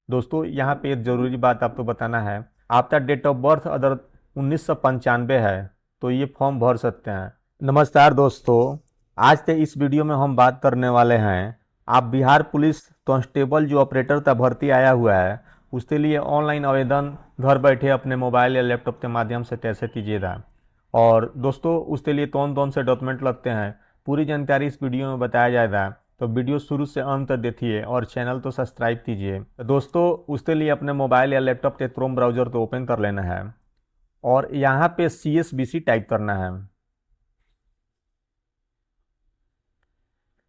दोस्तों यहाँ पे एक जरूरी बात आपको बताना है। आपका डेट ऑफ बर्थ अगर 1995 है तो ये फॉर्म भर सकते हैं। नमस्कार दोस्तों, आज के इस वीडियो में हम बात करने वाले हैं। आप बिहार पुलिस कांस्टेबल जो ऑपरेटर का भर्ती आया हुआ है उसके लिए ऑनलाइन आवेदन घर बैठे अपने मोबाइल या लैपटॉप के माध्यम से कैसे कीजिएगा, और दोस्तों उसके लिए कौन कौन से डॉक्यूमेंट लगते हैं, पूरी जानकारी इस वीडियो में बताया जाएगा। तो वीडियो शुरू से अंत तक देखिए और चैनल तो सब्सक्राइब कीजिए। तो दोस्तों उसके लिए अपने मोबाइल या लैपटॉप के क्रोम ब्राउजर को ओपन कर लेना है और यहाँ पे CSBC टाइप करना है।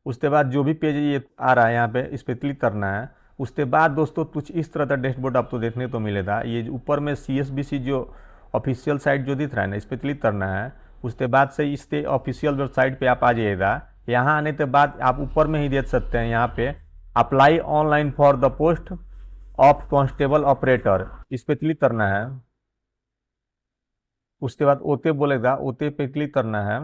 उसके बाद जो भी पेज ये आ रहा है यहाँ पे इस पर क्लिक करना है। उसके बाद दोस्तों कुछ इस तरह का डैशबोर्ड आपको देखने को मिलेगा। ये ऊपर में CSBC जो ऑफिशियल साइट जो दिख रहा है ना, इस पर क्लिक करना है। उसके बाद से इसके ऑफिशियल वेबसाइट पे आप आ जाइएगा। यहाँ आने के बाद आप ऊपर में ही देख सकते हैं यहाँ पे apply online for the post of constable operator, इस पर क्लिक करना है। उसके बाद ओते बोलेगा, ओते पे क्लिक करना है।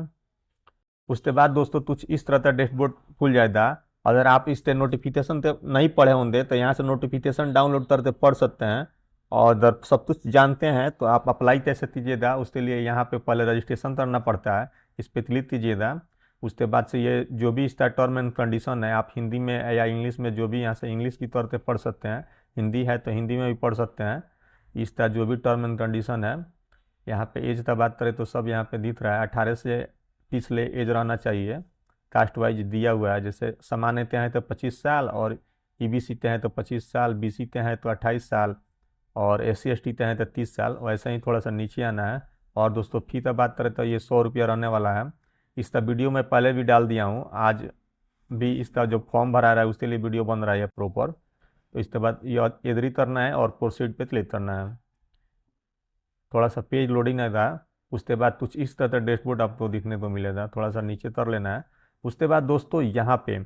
उसके बाद दोस्तों कुछ इस तरह का डैशबोर्ड खुल जाएगा। अगर आप इसके नोटिफिकेशन तो नहीं पढ़े होंगे तो यहाँ से नोटिफिकेशन डाउनलोड करके पढ़ सकते हैं। और अगर सब कुछ जानते हैं तो आप अप्लाई कैसे कीजिएगा उसके लिए यहाँ पे पहले रजिस्ट्रेशन करना पड़ता है, इस पर क्लिक कीजिएगा। उसके बाद से ये जो भी इसका टर्म एंड कंडीशन है आप हिंदी में या इंग्लिश में जो भी यहाँ से इंग्लिश की तौर पर पढ़ सकते हैं, हिंदी है तो हिंदी में भी पढ़ सकते हैं। इसका जो भी टर्म एंड कंडीशन है, यहाँ पे एज का बात करें तो सब यहाँ पे दिख रहा है। 18 से पिछले एज रहना चाहिए। कास्ट वाइज दिया हुआ है, जैसे सामान्यतः हैं तो 25 साल, और EBC ते हैं तो 25 साल, BC ते हैं तो 28 साल, और SC ST ते हैं तो 30 साल। वैसे ही थोड़ा सा नीचे आना है। और दोस्तों फी का बात करें तो ये 100 रुपया रहने वाला है। इसका वीडियो मैं पहले भी डाल दिया हूँ, आज भी इसका जो फॉर्म भरा रहा है उसके लिए वीडियो बन रहा है प्रॉपर। तो इसके बाद ये एग्री करना है और प्रोसीड पे क्लिक करना है। थोड़ा सा पेज लोडिंग आएगा। उसके बाद कुछ इस तरह का डैशबोर्ड आपको दिखने को मिलेगा, थोड़ा सा नीचे कर लेना है। उसके बाद दोस्तों यहाँ पे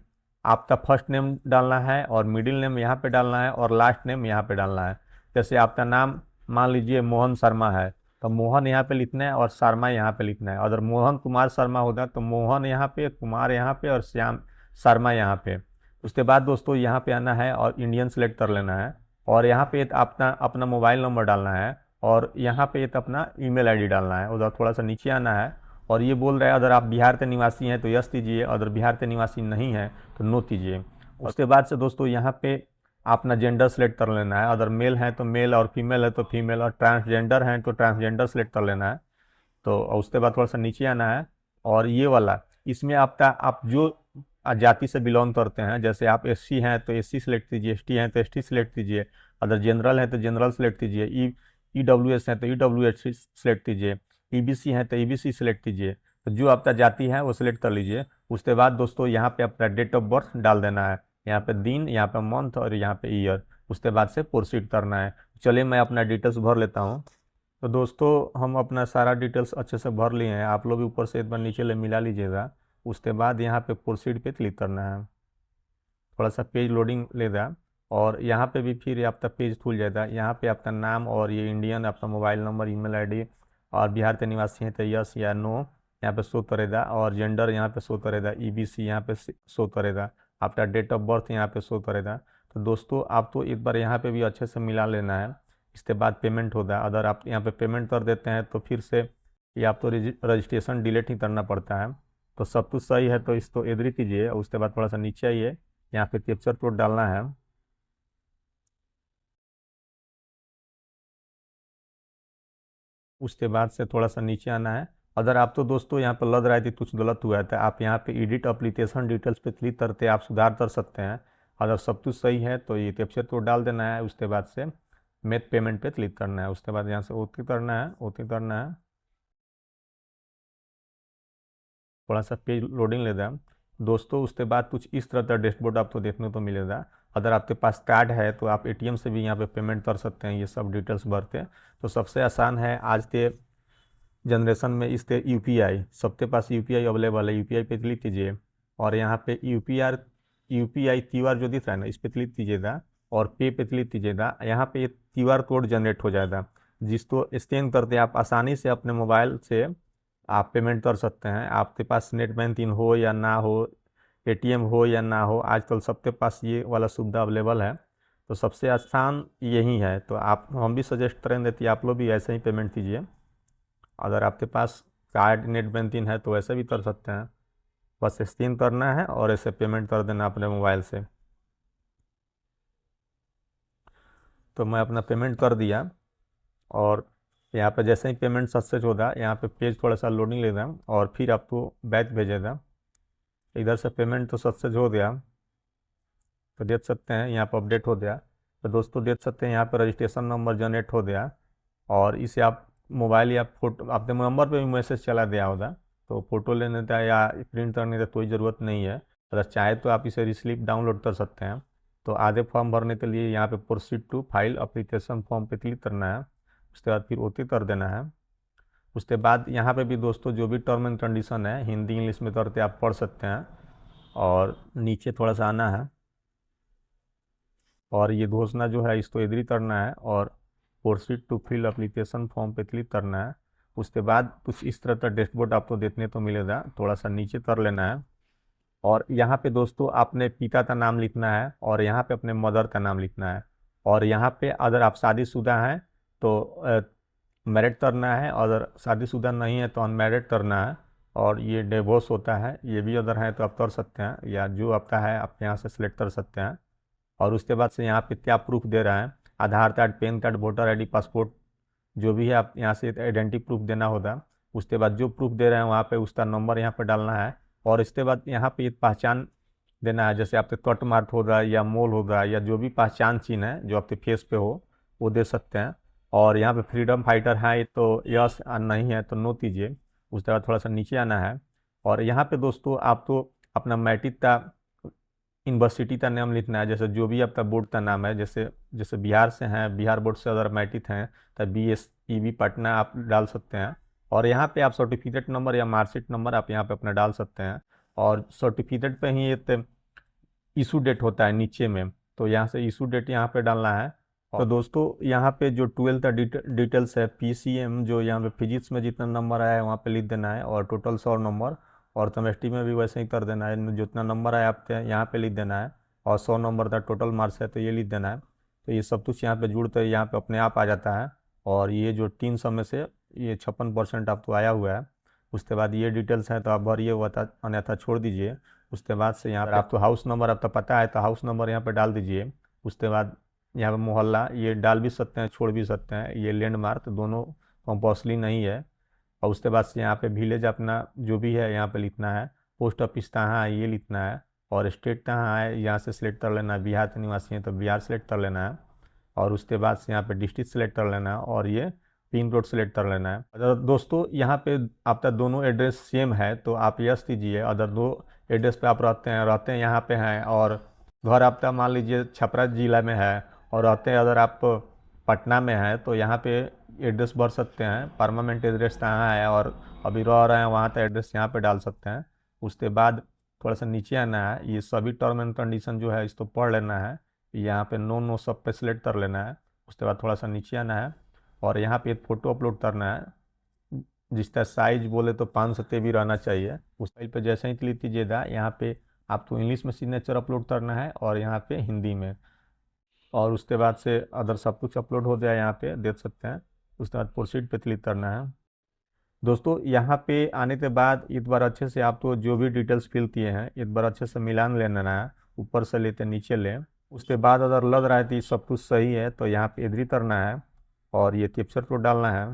आपका फर्स्ट नेम डालना है और मिडिल नेम यहाँ पे डालना है और लास्ट नेम यहाँ पे डालना है। जैसे आपका नाम मान लीजिए मोहन शर्मा है तो मोहन यहाँ पे लिखना है और शर्मा यहाँ पे लिखना है। अगर मोहन कुमार शर्मा होता तो मोहन यहाँ पे, कुमार यहाँ पे और श्याम शर्मा यहाँ पे। उसके बाद दोस्तों यहाँ पे आना है और इंडियन सेलेक्ट कर लेना है। और यहाँ पे अपना अपना मोबाइल नंबर डालना है और यहाँ पे एक अपना ईमेल आईडी डालना है। उधर थोड़ा सा नीचे आना है और ये बोल रहा है अगर आप बिहार के निवासी हैं तो यस कीजिए, अगर बिहार के निवासी नहीं हैं तो नो कीजिए। उसके बाद से दोस्तों यहाँ पे अपना जेंडर सेलेक्ट कर लेना है। अगर मेल है तो मेल और फीमेल है तो फीमेल, और ट्रांसजेंडर हैं तो ट्रांसजेंडर सेलेक्ट कर लेना है। तो उसके बाद थोड़ा सा नीचे आना है और ये वाला इसमें आपका आप जो जाति से बिलोंग करते हैं, जैसे आप SC हैं तो SC सेलेक्ट कीजिए, ST हैं तो ST सेलेक्ट कीजिए, अगर जनरल है तो जनरल सेलेक्ट कीजिए, EWS है तो EWS सेलेक्ट कीजिए, EBC है तो EBC सेलेक्ट कीजिए। तो जो आपका जाति है वो सिलेक्ट कर लीजिए। उसके बाद दोस्तों यहाँ पे अपना डेट ऑफ बर्थ डाल देना है, यहाँ पे दिन, यहाँ पे मंथ और यहाँ पे ईयर। उसके बाद से प्रोसीड करना है। चलिए मैं अपना डिटेल्स भर लेता हूँ। तो दोस्तों हम अपना सारा डिटेल्स अच्छे से भर लिए हैं, आप लोग भी ऊपर से एक बार नीचे ले मिला लीजिएगा। उसके बाद यहाँ पे प्रोसीड पे क्लिक करना है। थोड़ा सा पेज लोडिंग लेगा और यहाँ पे भी फिर आपका पेज खुल जाएगा। यहाँ पे आपका नाम और ये इंडियन आपका मोबाइल नंबर, ईमेल आईडी, और बिहार के निवासी हैं तो यस या नो यहाँ पे शो करेगा, और जेंडर यहाँ पे शो करेगा, EBC यहाँ पे शो करेगा, आपका डेट ऑफ बर्थ यहाँ पे शो करेगा। तो दोस्तों आप तो एक बार यहाँ पे भी अच्छे से मिला लेना है। इसके बाद पेमेंट होगा। अगर आप यहाँ पे पेमेंट कर देते हैं तो फिर से ये आप तो रजिस्ट्रेशन डिलीट ही करना पड़ता है। तो सब कुछ सही है तो इसको एग्री कीजिए। उसके बाद थोड़ा सा नीचे आइए, यहाँ पे कैप्चर कोड डालना है। उसके बाद से थोड़ा सा नीचे आना है। अगर आप तो दोस्तों यहाँ पर लग रहा है कि कुछ गलत हुआ है तो आप यहाँ पे एडिट एप्लीकेशन डिटेल्स पे क्लिक करते आप सुधार कर सकते हैं। अगर सब कुछ सही है तो ये कैप्चर कोड डाल देना है। उसके बाद से मेक पेमेंट पे क्लिक करना है। उसके बाद यहाँ से ओके करना है, ओके करना है। थोड़ा सा पेज लोडिंग लेगा दोस्तों। उसके बाद कुछ इस तरह का डैशबोर्ड आपको देखने को मिलेगा। अगर आपके पास कार्ड है तो आप ATM से भी यहाँ पे पेमेंट कर सकते हैं, ये सब डिटेल्स भर के। तो सबसे आसान है आज के जनरेशन में इसके UPI, सबके पास UPI अवेलेबल है। UPI पे क्लिक कीजिए और यहाँ पे UPI QR जो दिख रहा है ना, इस पर क्लिक कीजिएगा और पे क्लिक कीजिएगा। यहाँ पे एक QR कोड जनरेट हो जाएगा जिसको स्कैन करके आप आसानी से अपने मोबाइल से आप पेमेंट कर सकते हैं। आपके पास नेट बैंकिंग हो या ना हो, ATM हो या ना हो, आजकल सबके पास ये वाला सुविधा अवेलेबल है। तो सबसे आसान यही है। तो आप हम भी सजेस्ट करेंगे कि आप लोग भी ऐसे ही पेमेंट कीजिए। अगर आपके पास कार्ड नेट बैंकिंग है तो ऐसे भी कर सकते हैं, बस स्कैन करना है और ऐसे पेमेंट कर देना अपने मोबाइल से। तो मैं अपना पेमेंट कर दिया और यहाँ पे जैसे ही पेमेंट सक्सेस होगा यहाँ पे पेज थोड़ा सा लोडिंग लेगा और फिर आपको बैच भेजेगा। इधर से पेमेंट तो सक्सेस हो गया, तो देख सकते हैं यहाँ पर अपडेट हो गया। तो दोस्तों देख सकते हैं यहाँ पर रजिस्ट्रेशन नंबर जनरेट हो गया और इसे आप मोबाइल या फोटो अपने नंबर पे भी मैसेज चला दिया होगा। तो फ़ोटो लेने का या प्रिंट करने की कोई ज़रूरत नहीं है। अगर चाहे तो आप इसे रिसिप्ट डाउनलोड कर सकते हैं। तो आधे फॉर्म भरने के लिए यहाँ पे proceed to file application form पे क्लिक करना है, उसके बाद फिर ओके कर देना है। उसके बाद यहाँ पे भी दोस्तों जो भी टर्म एंड कंडीशन है हिंदी इंग्लिश में करके आप पढ़ सकते हैं और नीचे थोड़ा सा आना है और ये घोषणा जो है इसको एग्री करना है और proceed to fill application form पे क्लिक करना है। उसके बाद कुछ इस तरह का डैशबोर्ड आपको देखने तो मिलेगा, थोड़ा सा नीचे कर लेना है और यहाँ पे दोस्तों आपने पिता का नाम लिखना है और यहाँ पे अपने मदर का नाम लिखना है। और यहाँ पे अगर आप शादीशुदा हैं तो मैरिड करना है, अगर शादीशुदा नहीं है तो अनमैरिड करना है। और ये डिवोर्स होता है, ये भी अगर है तो आप कर सकते हैं या जो आपका है आप यहाँ से सिलेक्ट कर सकते हैं। और उसके बाद से यहाँ पे क्या प्रूफ दे रहा है, Aadhaar card, PAN card, voter ID, passport, जो भी है आप यहाँ से आइडेंटिटी प्रूफ देना होगा। उसके बाद जो प्रूफ दे रहे हैं वहाँ पे उसका नंबर यहाँ पे डालना है और इसके बाद यहाँ पे पहचान देना है, जैसे आपके कट मार्क होगा या मोल होगा या जो भी पहचान चिन्ह है जो आपके फेस पे हो वो दे सकते हैं। और यहाँ पे फ्रीडम फाइटर है तो यस, नहीं है तो नो कीजिए। उसके बाद थोड़ा सा नीचे आना है और यहाँ पे दोस्तों आप तो अपना मैट्रिक का यूनिवर्सिटी का नाम लिखना है, जैसे जो भी आपका बोर्ड का नाम है। जैसे जैसे बिहार से हैं, बिहार बोर्ड से अगर मैट्रिक हैं तो BSEB पटना आप डाल सकते हैं। और यहाँ पे आप सर्टिफिकेट नंबर या मार्कशीट नंबर आप यहाँ पे अपना डाल सकते हैं और सर्टिफिकेट पे ही एक इशू डेट होता है नीचे में, तो यहाँ से इशू डेट यहाँ पे डालना है। तो दोस्तों यहाँ पे जो 12th का डिटेल्स है, PCM जो यहाँ पे फिजिक्स में जितना नंबर आया है वहाँ पे लिख देना है और टोटल 100 नंबर, और केमिस्ट्री में भी वैसे ही कर देना है, जितना नंबर आया आपके यहाँ पे लिख देना है और 100 नंबर का टोटल मार्क्स है तो ये लिख देना है। तो ये सब कुछ यहाँ पे जुड़ते यहाँ पे अपने आप आ जाता है और ये जो 300 में से ये 56% आपको आया हुआ है। उसके बाद ये डिटेल्स है तो आप भरिए, हुआ था अन्यथा छोड़ दीजिए। उसके बाद से यहाँ पर आपको हाउस नंबर आपका पता है तो हाउस नंबर यहाँ पर डाल दीजिए। उसके बाद यहाँ पे मोहल्ला ये डाल भी सकते हैं, छोड़ भी सकते हैं, ये लैंडमार्क दोनों कंपल्सरी नहीं है। और उसके बाद से यहाँ पे विलेज अपना जो भी है यहाँ पे लिखना है, पोस्ट ऑफिस कहाँ है ये लिखना है और स्टेट कहाँ है यहाँ से सिलेक्ट कर लेना है। बिहार के निवासी हैं तो बिहार सेलेक्ट कर लेना है और उसके बाद से यहाँ पे डिस्ट्रिक्ट सेलेक्ट कर लेना है और ये पिन कोड सेलेक्ट कर लेना है। अगर दोस्तों यहाँ पे आपका दोनों एड्रेस सेम है तो आप यस दीजिए। अगर दो एड्रेस पे आप रहते हैं यहाँ पे हैं और घर आपका मान लीजिए छपरा जिला में है और रहते हैं अगर आप पटना में है तो यहाँ पे एड्रेस भर सकते हैं, परमानेंट एड्रेस कहाँ है और अभी रह रहे हैं वहाँ का एड्रेस यहाँ पे डाल सकते हैं। उसके बाद थोड़ा सा नीचे आना है, ये सभी टर्म एंड कंडीशन जो है इसको पढ़ लेना है, यहाँ पे नो नो सब पे सिलेक्ट कर लेना है। उसके बाद थोड़ा सा नीचे आना है और यहाँ पे एक फ़ोटो अपलोड करना है, जिसका साइज बोले तो 500 भी रहना चाहिए। उस साइज पे जैसे ही क्लिक कीजिएगा यहाँ पे आपको इंग्लिश में सिग्नेचर अपलोड करना है और यहाँ पे हिंदी में, और उसके बाद से अदर सब कुछ अपलोड हो जाए यहाँ पे देख सकते हैं। उसके बाद प्रोसीड पे क्लिक करना है। दोस्तों यहाँ पे आने के बाद एक बार अच्छे से आप तो जो भी डिटेल्स फिल किए हैं एक बार अच्छे से मिलान ले लेना है, ऊपर से लेते नीचे लें। उसके बाद अगर लग रहा है कि सब कुछ सही है तो यहाँ पे एग्री करना है और ये कैप्चर कोड डालना है।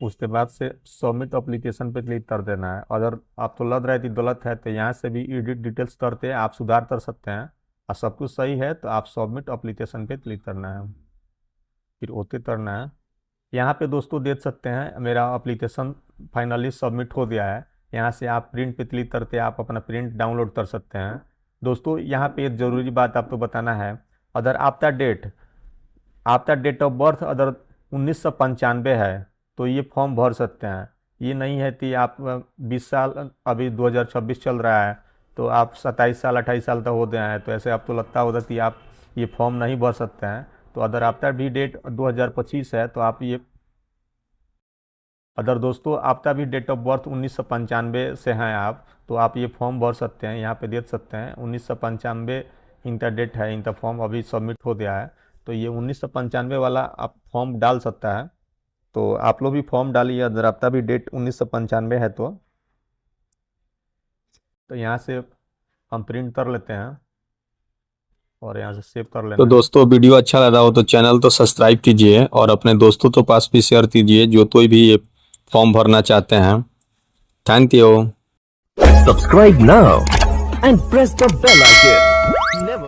उसके बाद से सबमिट एप्लीकेशन पे क्लिक कर देना है। अगर आपको लग रहा है कि गलत है तो यहाँ से भी एडिट डिटेल्स करते आप सुधार कर सकते हैं, और सब कुछ सही है तो आप सबमिट एप्लीकेशन पे क्लिक करना है, फिर ओके करना है। यहाँ पे दोस्तों देख सकते हैं मेरा एप्लीकेशन फाइनली सबमिट हो गया है। यहाँ से आप प्रिंट पे क्लिक करके आप अपना प्रिंट डाउनलोड कर सकते हैं। दोस्तों यहाँ पे एक ज़रूरी बात आपको बताना है, अगर आपका डेट ऑफ बर्थ अगर 1995 है तो ये फॉर्म भर सकते हैं। ये नहीं है कि आप 20 साल, अभी 2026 चल रहा है तो आप 27 साल 28 साल तक हो गए हैं तो ऐसे आपको लगता होगा कि आप ये फॉर्म नहीं भर सकते हैं। तो अगर आपका भी डेट 2025 है तो आप ये, अगर दोस्तों आपका भी डेट ऑफ बर्थ 1995 से हैं आप, तो आप ये फॉर्म भर सकते हैं, यहाँ पे देख सकते हैं 1995 इनका डेट है, इनका फॉर्म अभी सबमिट हो गया है। तो ये 1995 वाला आप फॉर्म डाल सकता है। तो आप लोग भी फॉर्म डालिए, अगर आपका भी डेट 1995 है तो यहाँ से हम प्रिंट कर लेते हैं और यहाँ से सेव कर तो लेना है। दोस्तों वीडियो अच्छा लगा हो तो चैनल तो सब्सक्राइब कीजिए और अपने दोस्तों के पास भी शेयर कीजिए जो कोई भी ये फॉर्म भरना चाहते हैं। Thank you. Subscribe now and press the bell icon.